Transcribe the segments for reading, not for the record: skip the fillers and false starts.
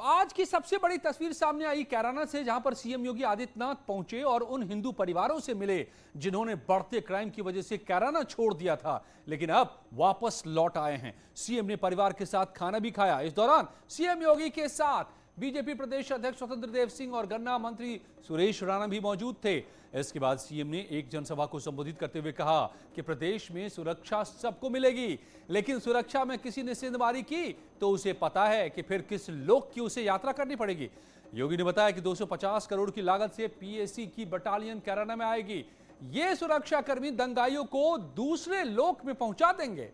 आज की सबसे बड़ी तस्वीर सामने आई कैराना से, जहां पर सीएम योगी आदित्यनाथ पहुंचे और उन हिंदू परिवारों से मिले जिन्होंने बढ़ते क्राइम की वजह से कैराना छोड़ दिया था, लेकिन अब वापस लौट आए हैं। सीएम ने परिवार के साथ खाना भी खाया। इस दौरान सीएम योगी के साथ बीजेपी प्रदेश अध्यक्ष स्वतंत्र देव सिंह और गन्ना मंत्री सुरेश राणा भी मौजूद थे। इसके बाद सीएम ने एक जनसभा को संबोधित करते हुए कहा कि प्रदेश में सुरक्षा सबको मिलेगी, लेकिन सुरक्षा में किसी ने सेंधमारी की तो उसे पता है कि फिर किस लोक की उसे यात्रा करनी पड़ेगी। योगी ने बताया कि 250 करोड़ की लागत से पीएसी की बटालियन कैराना में आएगी। ये सुरक्षाकर्मी दंगाइयों को दूसरे लोक में पहुंचा देंगे।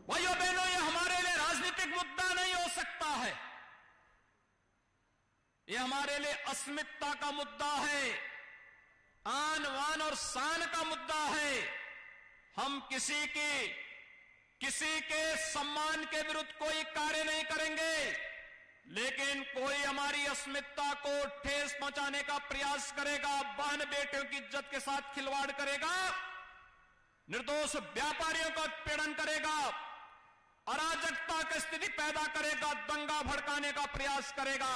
भाइयों बहनों, ये हमारे लिए राजनीतिक मुद्दा नहीं हो सकता है, ये हमारे लिए अस्मिता का मुद्दा है, आन वान और शान का मुद्दा है। हम किसी के सम्मान के विरुद्ध कोई कार्य नहीं करेंगे, लेकिन कोई हमारी अस्मिता को ठेस पहुंचाने का प्रयास करेगा, बहन बेटियों की इज्जत के साथ खिलवाड़ करेगा, निर्दोष व्यापारियों का उत्पीड़न करेगा, अराजकता की स्थिति पैदा करेगा, दंगा भड़काने का प्रयास करेगा,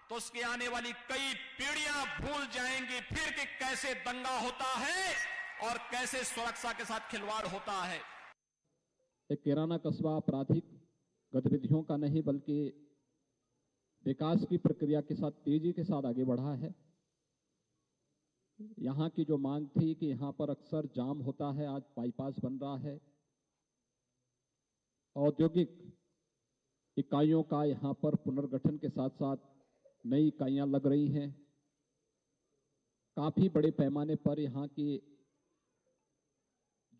तो उसकी आने वाली कई पीढ़ियां भूल जाएंगी फिर कि कैसे दंगा होता है और कैसे सुरक्षा के साथ खिलवाड़ होता है। एक कैराना कस्बा आपराधिक गतिविधियों का नहीं बल्कि विकास की प्रक्रिया के साथ तेजी के साथ आगे बढ़ा है। यहां की जो मांग थी कि यहां पर अक्सर जाम होता है, आज बाईपास बन रहा है। औद्योगिक इकाइयों का यहां पर पुनर्गठन के साथ साथ नई इकाइयां लग रही हैं। काफी बड़े पैमाने पर यहां की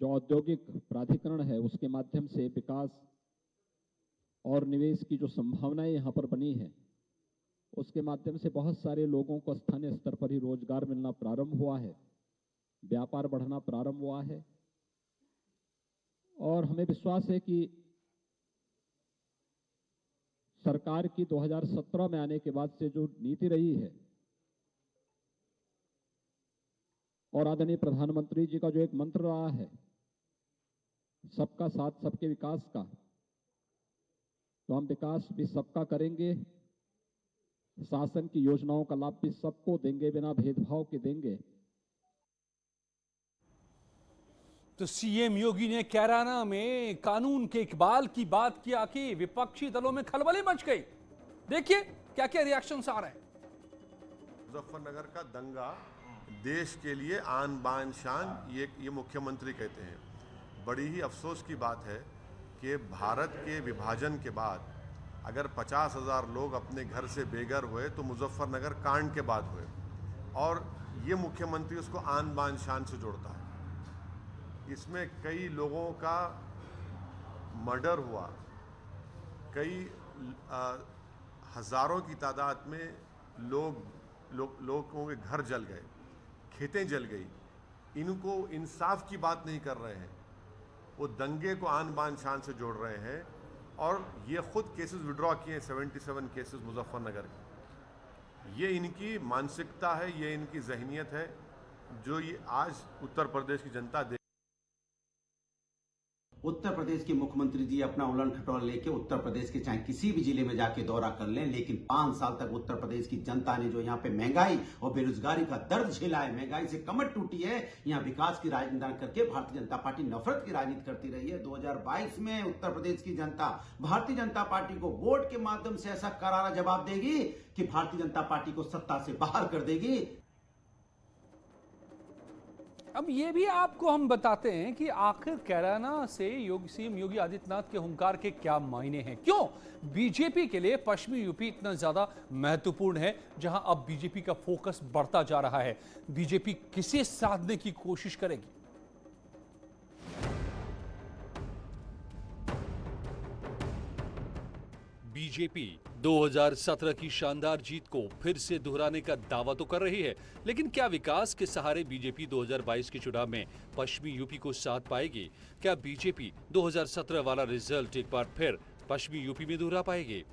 जो औद्योगिक प्राधिकरण है उसके माध्यम से विकास और निवेश की जो संभावनाएं यहां पर बनी है, उसके माध्यम से बहुत सारे लोगों को स्थानीय स्तर पर ही रोजगार मिलना प्रारंभ हुआ है, व्यापार बढ़ना प्रारंभ हुआ है। और हमें विश्वास है कि सरकार की 2017 में आने के बाद से जो नीति रही है और आदरणीय प्रधानमंत्री जी का जो एक मंत्र रहा है, सबका साथ सबके विकास का, तो हम विकास भी सबका करेंगे, शासन की योजनाओं का लाभ भी सबको देंगे, बिना भेदभाव के देंगे। तो सीएम योगी ने कैराना में कानून के इकबाल की बात किया कि विपक्षी दलों में खलबली मच गई। देखिए क्या क्या रिएक्शंस आ रहे हैं। मुजफ्फरनगर का दंगा देश के लिए आन बान शान, ये मुख्यमंत्री कहते हैं। बड़ी ही अफसोस की बात है कि भारत के विभाजन के बाद अगर 50,000 लोग अपने घर से बेघर हुए तो मुजफ्फरनगर कांड के बाद हुए, और ये मुख्यमंत्री उसको आन बान शान से जोड़ता है। इसमें कई लोगों का मर्डर हुआ, कई हजारों की तादाद में लोगों के घर जल गए, खेतें जल गई। इनको इंसाफ की बात नहीं कर रहे हैं, वो दंगे को आन बान शान से जोड़ रहे हैं। और ये खुद केसेस विड्रॉ किए हैं, 77 केसेस मुजफ्फरनगर के। ये इनकी मानसिकता है, ये इनकी जहनियत है, जो ये आज उत्तर प्रदेश की जनता देख। उत्तर प्रदेश के मुख्यमंत्री जी अपना उलट खटोला लेके उत्तर प्रदेश के चाहे किसी भी जिले में जाके दौरा कर लें, लेकिन 5 साल तक उत्तर प्रदेश की जनता ने जो यहाँ पे महंगाई और बेरोजगारी का दर्द झेला है, महंगाई से कमर टूटी है, यहाँ विकास की राजनीति करके भारतीय जनता पार्टी नफरत की राजनीति करती रही है। 2022 में उत्तर प्रदेश की जनता भारतीय जनता पार्टी को वोट के माध्यम से ऐसा करारा जवाब देगी कि भारतीय जनता पार्टी को सत्ता से बाहर कर देगी। अब ये भी आपको हम बताते हैं कि आखिर कैराना से सीएम योगी आदित्यनाथ के हुंकार के क्या मायने हैं, क्यों बीजेपी के लिए पश्चिमी यूपी इतना ज्यादा महत्वपूर्ण है, जहां अब बीजेपी का फोकस बढ़ता जा रहा है। बीजेपी किसे साधने की कोशिश करेगी? बीजेपी 2017 की शानदार जीत को फिर से दोहराने का दावा तो कर रही है, लेकिन क्या विकास के सहारे बीजेपी 2022 के चुनाव में पश्चिमी यूपी को साथ पाएगी? क्या बीजेपी 2017 वाला रिजल्ट एक बार फिर पश्चिमी यूपी में दोहरा पाएगी?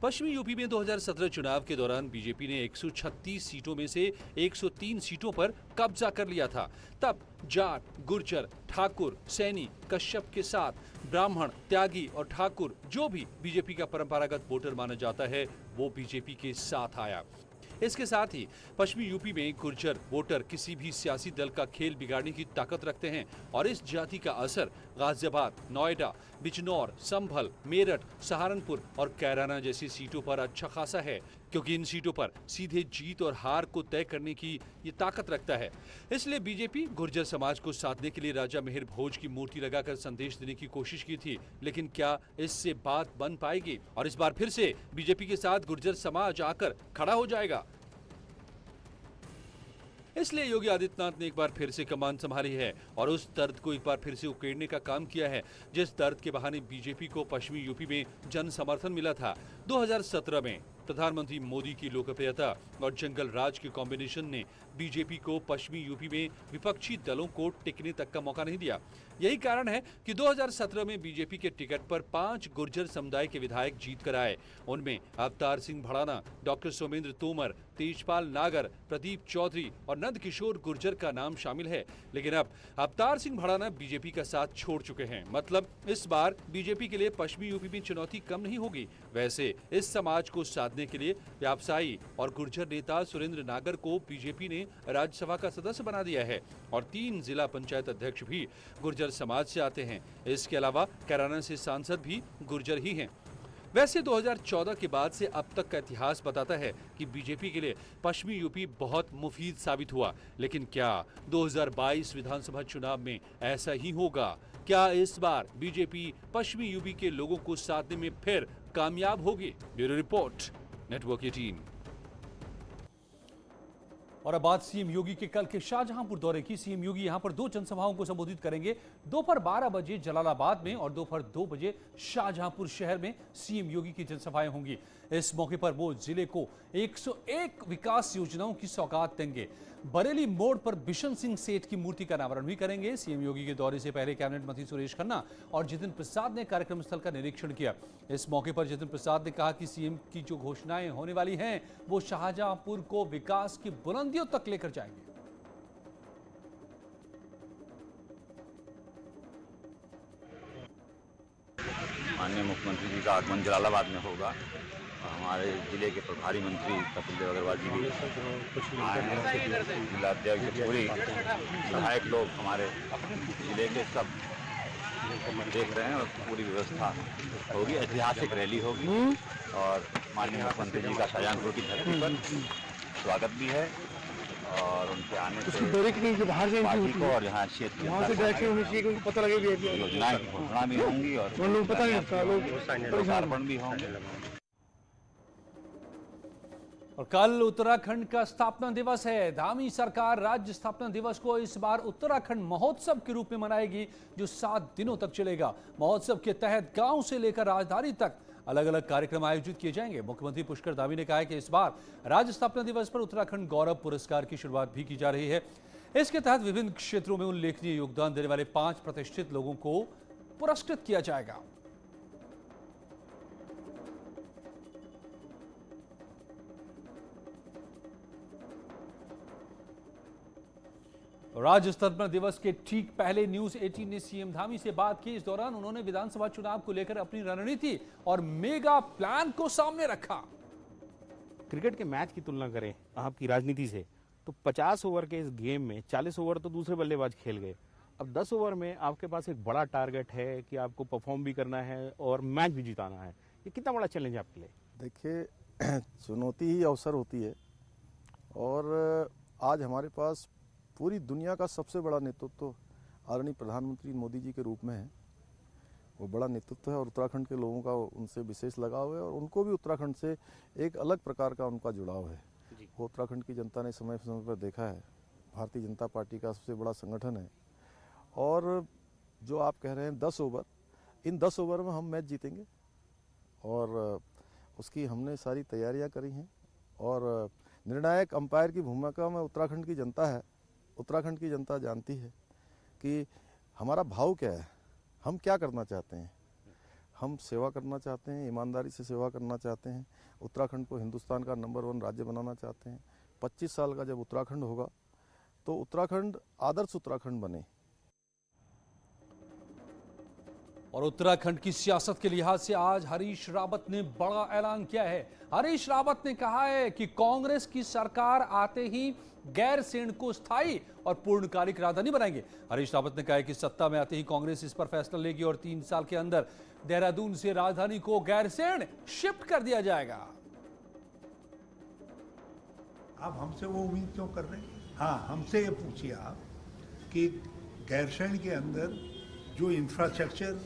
पश्चिमी यूपी में 2017 चुनाव के दौरान बीजेपी ने 136 सीटों में से 103 सीटों पर कब्जा कर लिया था। तब जाट, गुर्जर, ठाकुर, सैनी, कश्यप के साथ ब्राह्मण, त्यागी और ठाकुर जो भी बीजेपी का परंपरागत वोटर माना जाता है वो बीजेपी के साथ आया। इसके साथ ही पश्चिमी यूपी में गुर्जर वोटर किसी भी सियासी दल का खेल बिगाड़ने की ताकत रखते हैं और इस जाति का असर गाजियाबाद, नोएडा, बिजनौर, संभल, मेरठ, सहारनपुर और कैराना जैसी सीटों पर अच्छा खासा है, क्योंकि इन सीटों पर सीधे जीत और हार को तय करने की ये ताकत रखता है। इसलिए बीजेपी गुर्जर समाज को साधने के लिए राजा मिहिर भोज की मूर्ति लगाकर संदेश देने की कोशिश की थी, लेकिन क्या इससे बात बन पाएगी और इस बार फिर से बीजेपी के साथ गुर्जर समाज आकर खड़ा हो जाएगा? इसलिए योगी आदित्यनाथ ने एक बार फिर से कमान संभाली है और उस दर्द को एक बार फिर से उकेड़ने का काम किया है, जिस दर्द के बहाने बीजेपी को पश्चिमी यूपी में जन समर्थन मिला था। 2017 में प्रधानमंत्री मोदी की लोकप्रियता और जंगल राज के कॉम्बिनेशन ने बीजेपी को पश्चिमी यूपी में विपक्षी दलों को टिकने तक का मौका नहीं दिया। यही कारण है कि 2017 में बीजेपी के टिकट पर 5 गुर्जर समुदाय के विधायक जीत कर आए। उनमें अवतार सिंह भड़ाना, डॉक्टर सोमेंद्र तोमर, तेजपाल नागर, प्रदीप चौधरी और नंद किशोर गुर्जर का नाम शामिल है। लेकिन अब अवतार सिंह भड़ाना बीजेपी का साथ छोड़ चुके हैं। मतलब इस बार बीजेपी के लिए पश्चिमी यूपी में चुनौती कम नहीं होगी। वैसे इस समाज को साधने के लिए व्यवसायी और गुर्जर नेता सुरेंद्र नागर को बीजेपी ने राज्यसभा का सदस्य बना दिया है और 3 जिला पंचायत अध्यक्ष भी गुर्जर समाज से आते हैं। इसके अलावा कैराना से सांसद भी गुर्जर ही हैं। वैसे 2014 के बाद से अब तक का इतिहास बताता है कि बीजेपी के लिए पश्चिमी यूपी बहुत मुफीद साबित हुआ, लेकिन क्या 2022 विधानसभा चुनाव में ऐसा ही होगा? क्या इस बार बीजेपी पश्चिमी यूपी के लोगों को साधने में फिर कामयाब होगी? Bureau report, network 18। और अब बात सीएम योगी के कल के शाहजहांपुर दौरे की। सीएम योगी यहां पर 2 जनसभाओं को संबोधित करेंगे। दोपहर 12 बजे जलालाबाद में और दोपहर 2 बजे शाहजहांपुर शहर में सीएम योगी की जनसभाएं होंगी। इस मौके पर वो जिले को 101 विकास योजनाओं की सौगात देंगे। बरेली मोड़ पर बिशन सिंह सेठ की मूर्ति का अनावरण भी करेंगे। सीएम योगी के दौरे से पहले कैबिनेट मंत्री सुरेश खन्ना और जितिन प्रसाद ने कार्यक्रम स्थल का निरीक्षण किया। इस मौके पर जितिन प्रसाद ने कहा कि सीएम की जो घोषणाएं होने वाली हैं वो शाहजहांपुर को विकास की बुलंदियों तक लेकर जाएंगे। माननीय मुख्यमंत्री जी का आगमन जलालाबाद में होगा। हमारे जिले के प्रभारी मंत्री कपिल देव अग्रवाल जी भी आए हैं। जिलाध्यक्ष पूरी विधायक लोग हमारे जिले के सब देख रहे हैं और पूरी व्यवस्था होगी। ऐतिहासिक रैली होगी और माननीय मुख्यमंत्री जी का शाहजहांपुर की धरती पर स्वागत भी है और उनके आने से पार्टी को और यहाँ क्षेत्र योजनाएं घोषणा भी होंगी और लोकार्पण भी होंगे। और कल उत्तराखंड का स्थापना दिवस है। धामी सरकार राज्य स्थापना दिवस को इस बार उत्तराखंड महोत्सव के रूप में मनाएगी, जो 7 दिनों तक चलेगा। महोत्सव के तहत गांव से लेकर राजधानी तक अलग अलग कार्यक्रम आयोजित किए जाएंगे। मुख्यमंत्री पुष्कर धामी ने कहा है कि इस बार राज्य स्थापना दिवस पर उत्तराखंड गौरव पुरस्कार की शुरुआत भी की जा रही है। इसके तहत विभिन्न क्षेत्रों में उल्लेखनीय योगदान देने वाले 5 प्रतिष्ठित लोगों को पुरस्कृत किया जाएगा। राज्य स्थापना दिवस के ठीक पहले न्यूज 18 ने सीएम धामी से बात की। इस दौरान उन्होंने विधानसभा चुनाव को लेकर अपनी रणनीति और मेगा प्लान को सामने रखा। क्रिकेट के मैच की तुलना करें आपकी राजनीति से, तो 50 ओवर के इस गेम में 40 ओवर तो दूसरे बल्लेबाज खेल गए। अब 10 ओवर में आपके पास एक बड़ा टारगेट है कि आपको परफॉर्म भी करना है और मैच भी जिताना है। ये कितना बड़ा चैलेंज है आपके लिए? देखिए, चुनौती ही अवसर होती है और आज हमारे पास पूरी दुनिया का सबसे बड़ा नेतृत्व आदरणीय प्रधानमंत्री मोदी जी के रूप में है। वो बड़ा नेतृत्व है और उत्तराखंड के लोगों का उनसे विशेष लगाव है और उनको भी उत्तराखंड से एक अलग प्रकार का उनका जुड़ाव है। वो उत्तराखंड की जनता ने समय समय पर देखा है, भारतीय जनता पार्टी का सबसे बड़ा संगठन है। और जो आप कह रहे हैं 10 ओवर, इन 10 ओवर में हम मैच जीतेंगे और उसकी हमने सारी तैयारियां करी हैं और निर्णायक अंपायर की भूमिका में उत्तराखंड की जनता है। उत्तराखंड की जनता जानती है कि हमारा भाव क्या है, हम क्या करना चाहते हैं। हम सेवा करना चाहते हैं, ईमानदारी से सेवा करना चाहते हैं। उत्तराखंड को हिंदुस्तान का नंबर 1 राज्य बनाना चाहते हैं। 25 साल का जब उत्तराखंड होगा तो उत्तराखंड आदर्श उत्तराखंड बने। और उत्तराखंड की सियासत के लिहाज से आज हरीश रावत ने बड़ा ऐलान किया है। हरीश रावत ने कहा है कि कांग्रेस की सरकार आते ही गैरसैंण को स्थायी और पूर्णकालिक राजधानी बनाएंगे। हरीश रावत ने कहा है कि सत्ता में आते ही कांग्रेस इस पर फैसला लेगी और 3 साल के अंदर देहरादून से राजधानी को गैरसैंण शिफ्ट कर दिया जाएगा। आप हमसे वो उम्मीद क्यों कर रहे हैं? हाँ, हमसे ये पूछिए आप कि गैरसैंण के अंदर जो इंफ्रास्ट्रक्चर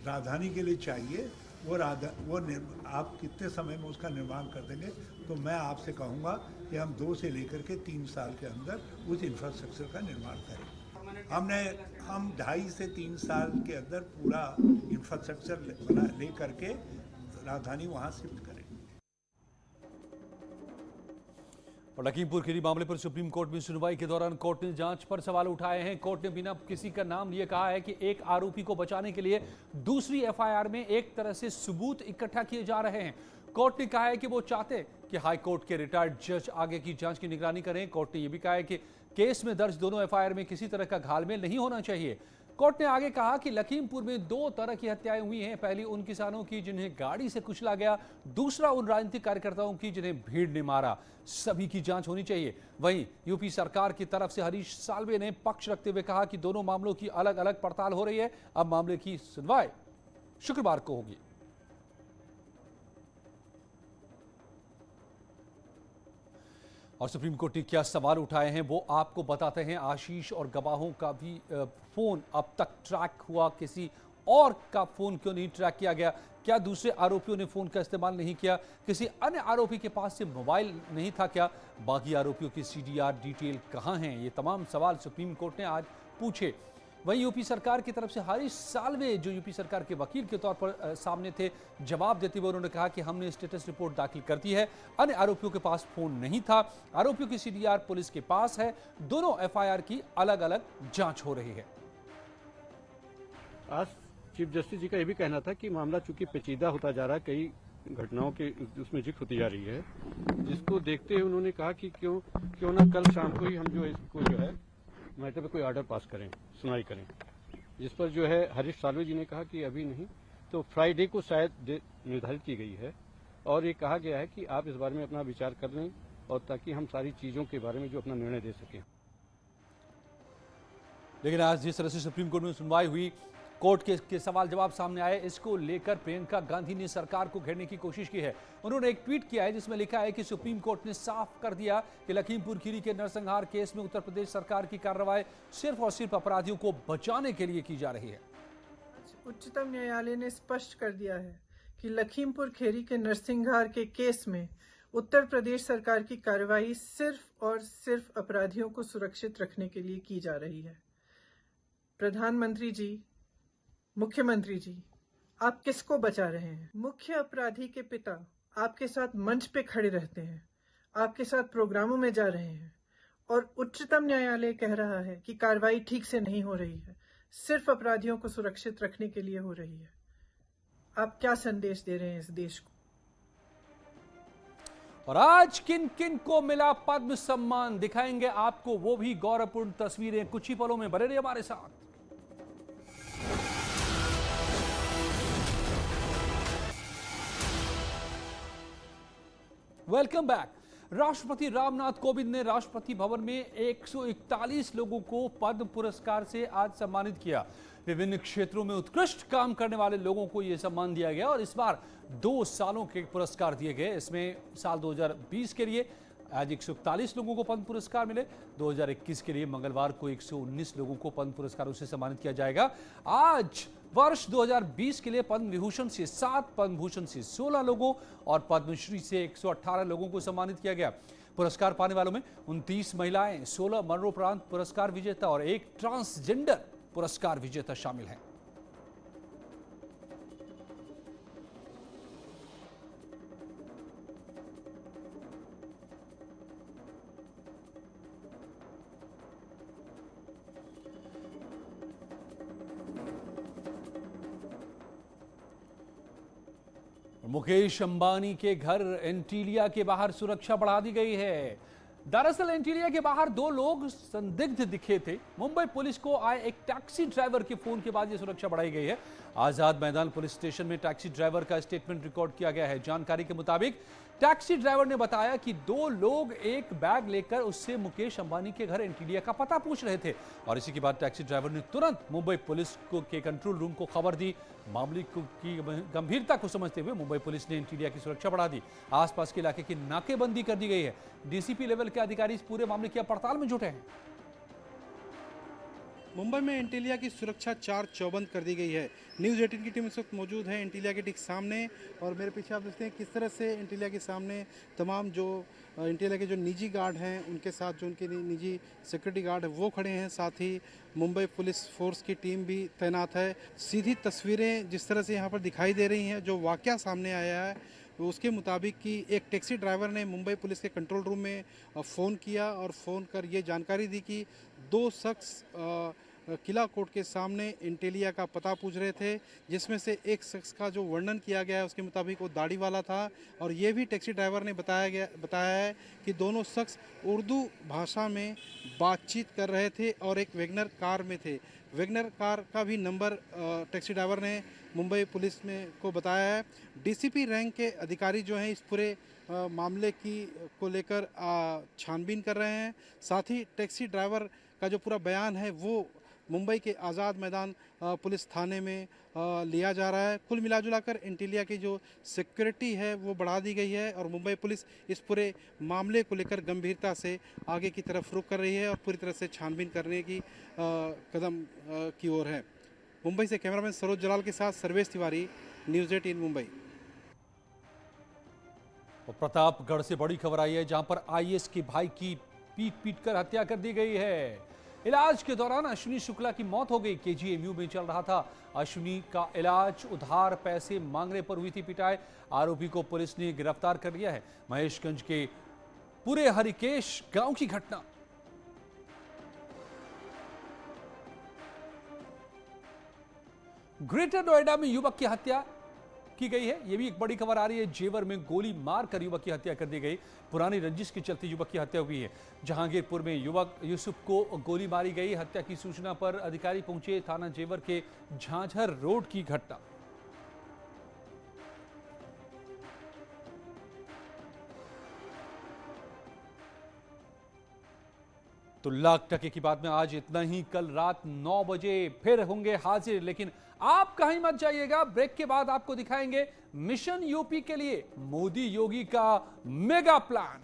राजधानी के लिए चाहिए वो आप कितने समय में उसका निर्माण कर देंगे? तो मैं आपसे कहूँगा कि हम 2 से लेकर के 3 साल के अंदर उस इंफ्रास्ट्रक्चर का निर्माण करें। हम 2.5 से 3 साल के अंदर पूरा इंफ्रास्ट्रक्चर ले करके राजधानी वहाँ शिफ्ट करें। और लखीमपुर खीरी मामले पर सुप्रीम कोर्ट में सुनवाई के दौरान कोर्ट ने जांच पर सवाल उठाए हैं। कोर्ट ने बिना किसी का नाम लिए कहा है कि एक आरोपी को बचाने के लिए दूसरी एफआईआर में एक तरह से सबूत इकट्ठा किए जा रहे हैं। कोर्ट ने कहा है कि वो चाहते कि हाई कोर्ट के रिटायर्ड जज आगे की जांच की निगरानी करें। कोर्ट ने यह भी कहा है कि केस में दर्ज दोनों एफआईआर में किसी तरह का घालमेल नहीं होना चाहिए। कोर्ट ने आगे कहा कि लखीमपुर में 2 तरह की हत्याएं हुई हैं। पहली उन किसानों की जिन्हें गाड़ी से कुचला गया, दूसरा उन राजनीतिक कार्यकर्ताओं की जिन्हें भीड़ ने मारा। सभी की जांच होनी चाहिए। वहीं यूपी सरकार की तरफ से हरीश साल्वे ने पक्ष रखते हुए कहा कि दोनों मामलों की अलग अलग पड़ताल हो रही है। अब मामले की सुनवाई शुक्रवार को होगी। और सुप्रीम कोर्ट ने क्या सवाल उठाए हैं वो आपको बताते हैं। आशीष और गवाहों का भी फोन अब तक ट्रैक हुआ, किसी और का फोन क्यों नहीं ट्रैक किया गया? क्या दूसरे आरोपियों ने फोन का इस्तेमाल नहीं किया? किसी अन्य आरोपी के पास से मोबाइल नहीं था क्या? बाकी आरोपियों की सीडीआर डिटेल कहां हैं? ये तमाम सवाल सुप्रीम कोर्ट ने आज पूछे। वहीं यूपी सरकार की तरफ से हरीश साल्वे, जो यूपी सरकार के वकील के तौर पर सामने थे, जवाब देते हुए उन्होंने कहा कि हमने स्टेटस रिपोर्ट दाखिल कर दी है। अन्य आरोपियों के पास फोन नहीं था। आरोपियों की सीडीआर पुलिस के पास है। दोनों एफआईआर की अलग अलग जांच हो रही है। आज चीफ जस्टिस जी का यह भी कहना था कि मामला चूंकि पेचीदा होता जा रहा है, कई घटनाओं के उसमें जिक्र होती जा रही है, जिसको देखते हुए उन्होंने कहा कि क्यों ना कल शाम को ही हम जो इसको जो है मैटर पे कोई ऑर्डर पास करें, सुनवाई करें। जिस पर जो है हरीश साल्वे जी ने कहा कि अभी नहीं, तो फ्राइडे को शायद निर्धारित की गई है। और ये कहा गया है कि आप इस बारे में अपना विचार कर लें और ताकि हम सारी चीजों के बारे में जो अपना निर्णय दे सकें। लेकिन आज जिस तरह से सुप्रीम कोर्ट में सुनवाई हुई, कोर्ट के सवाल जवाब सामने आए, इसको लेकर प्रियंका गांधी ने सरकार को घेरने की कोशिश की है। उन्होंने एक ट्वीट किया है जिसमें लिखा है कि सुप्रीम कोर्ट ने साफ कर दिया कि लखीमपुर खीरी के नरसंहार केस में उत्तर प्रदेश सरकार की कार्रवाई सिर्फ और सिर्फ अपराधियों को बचाने के लिए की जा रही है। उच्चतम न्यायालय ने स्पष्ट कर दिया है कि लखीमपुर खीरी के नरसंहार के केस में उत्तर प्रदेश सरकार की कार्रवाई सिर्फ और सिर्फ अपराधियों को सुरक्षित रखने के लिए की जा रही है। प्रधानमंत्री जी, मुख्यमंत्री जी, आप किसको बचा रहे हैं? मुख्य अपराधी के पिता आपके साथ मंच पे खड़े रहते हैं, आपके साथ प्रोग्रामों में जा रहे हैं और उच्चतम न्यायालय कह रहा है कि कार्रवाई ठीक से नहीं हो रही है, सिर्फ अपराधियों को सुरक्षित रखने के लिए हो रही है। आप क्या संदेश दे रहे हैं इस देश को? और आज किन किन को मिला पद्म सम्मान, दिखाएंगे आपको वो भी गौरवपूर्ण तस्वीरें कुछ ही पलों में। बने रहिए हमारे साथ। Welcome back. राष्ट्रपति रामनाथ कोविंद ने राष्ट्रपति भवन में 141 लोगों को पद्म पुरस्कार से आज सम्मानित किया। विभिन्न क्षेत्रों में उत्कृष्ट काम करने वाले लोगों को यह सम्मान दिया गया और इस बार 2 सालों के पुरस्कार दिए गए। इसमें साल 2020 के लिए आज 141 लोगों को पद्म पुरस्कार मिले। 2021 के लिए मंगलवार को 119 लोगों को पद्म पुरस्कारों से सम्मानित किया जाएगा। आज वर्ष 2020 के लिए पद्म विभूषण से 7, पद्म भूषण से 16 लोगों और पद्मश्री से 118 लोगों को सम्मानित किया गया। पुरस्कार पाने वालों में 29 महिलाएं, 16 मरणोपरांत पुरस्कार विजेता और 1 ट्रांसजेंडर पुरस्कार विजेता शामिल हैं। मुकेश अंबानी के घर एंटीलिया के बाहर सुरक्षा बढ़ा दी गई है। दरअसल एंटीलिया के बाहर दो लोग संदिग्ध दिखे थे। मुंबई पुलिस को आए एक टैक्सी ड्राइवर के फोन के बाद यह सुरक्षा बढ़ाई गई है। आजाद मैदान पुलिस स्टेशन में टैक्सी ड्राइवर का स्टेटमेंट रिकॉर्ड किया गया है। जानकारी के मुताबिक टैक्सी ड्राइवर ने बताया कि दो लोग एक बैग लेकर उससे मुकेश अंबानी के घर एंटीलिया का पता पूछ रहे थे और इसी के बाद टैक्सी ड्राइवर ने तुरंत मुंबई पुलिस के कंट्रोल रूम को खबर दी। मामले की गंभीरता को समझते हुए मुंबई पुलिस ने एंटीलिया की सुरक्षा बढ़ा दी। आसपास के इलाके की नाकेबंदी कर दी गई है। डीसीपी लेवल के अधिकारी इस पूरे मामले की पड़ताल में जुटे हैं। मुंबई में एंटीलिया की सुरक्षा चार चौबंद कर दी गई है। न्यूज़ 18 की टीम इस वक्त मौजूद है एंटीलिया के ठीक सामने और मेरे पीछे आप देखते हैं किस तरह से एंटीलिया के सामने तमाम जो एंटीलिया के जो निजी गार्ड हैं उनके साथ जो उनके निजी सिक्योरिटी गार्ड है वो खड़े हैं। साथ ही मुंबई पुलिस फोर्स की टीम भी तैनात है। सीधी तस्वीरें जिस तरह से यहाँ पर दिखाई दे रही हैं, जो वाकया सामने आया है उसके मुताबिक कि एक टैक्सी ड्राइवर ने मुंबई पुलिस के कंट्रोल रूम में फ़ोन किया और फ़ोन कर ये जानकारी दी कि दो शख्स किला कोर्ट के सामने एंटीलिया का पता पूछ रहे थे, जिसमें से एक शख्स का जो वर्णन किया गया है उसके मुताबिक वो दाढ़ी वाला था और ये भी टैक्सी ड्राइवर ने बताया है कि दोनों शख्स उर्दू भाषा में बातचीत कर रहे थे और एक वैगनर कार में थे। वैगनर कार का भी नंबर टैक्सी ड्राइवर ने मुंबई पुलिस में को बताया है। डीसीपी रैंक के अधिकारी जो हैं इस पूरे मामले को लेकर छानबीन कर रहे हैं। साथ ही टैक्सी ड्राइवर का जो पूरा बयान है वो मुंबई के आज़ाद मैदान पुलिस थाने में लिया जा रहा है। कुल मिलाजुलाकर एंटीलिया की जो सिक्योरिटी है वो बढ़ा दी गई है और मुंबई पुलिस इस पूरे मामले को लेकर गंभीरता से आगे की तरफ रुख कर रही है और पूरी तरह से छानबीन करने की कदम की ओर है। मुंबई से कैमरामैन सरोज जलाल के साथ सर्वेश तिवारी, न्यूज़ 18 मुंबई। और प्रतापगढ़ से बड़ी खबर आई है जहां पर आईएएस के भाई की पीट कर हत्या कर दी गई है। इलाज के दौरान अश्विनी शुक्ला की मौत हो गई। केजीएमयू में चल रहा था अश्विनी का इलाज, उधार पैसे मांगने पर हुई थी पिटाई। आरोपी को पुलिस ने गिरफ्तार कर लिया है। महेशगंज के पूरे हरिकेश गांव की घटना। ग्रेटर नोएडा में युवक की हत्या की गई है। यह भी एक बड़ी खबर आ रही है। जेवर में गोली मारकर युवक की हत्या कर दी गई। पुरानी रंजिश के चलते युवक की हत्या हुई है। जहांगीरपुर में युवक यूसुफ को गोली मारी गई। हत्या की सूचना पर अधिकारी पहुंचे। थाना जेवर के झांझर रोड की घटना। तो लाख टके की बात में आज इतना ही। कल रात 9 बजे फिर होंगे हाजिर, लेकिन आप कहीं मत जाइएगा। ब्रेक के बाद आपको दिखाएंगे मिशन यूपी के लिए मोदी योगी का मेगा प्लान।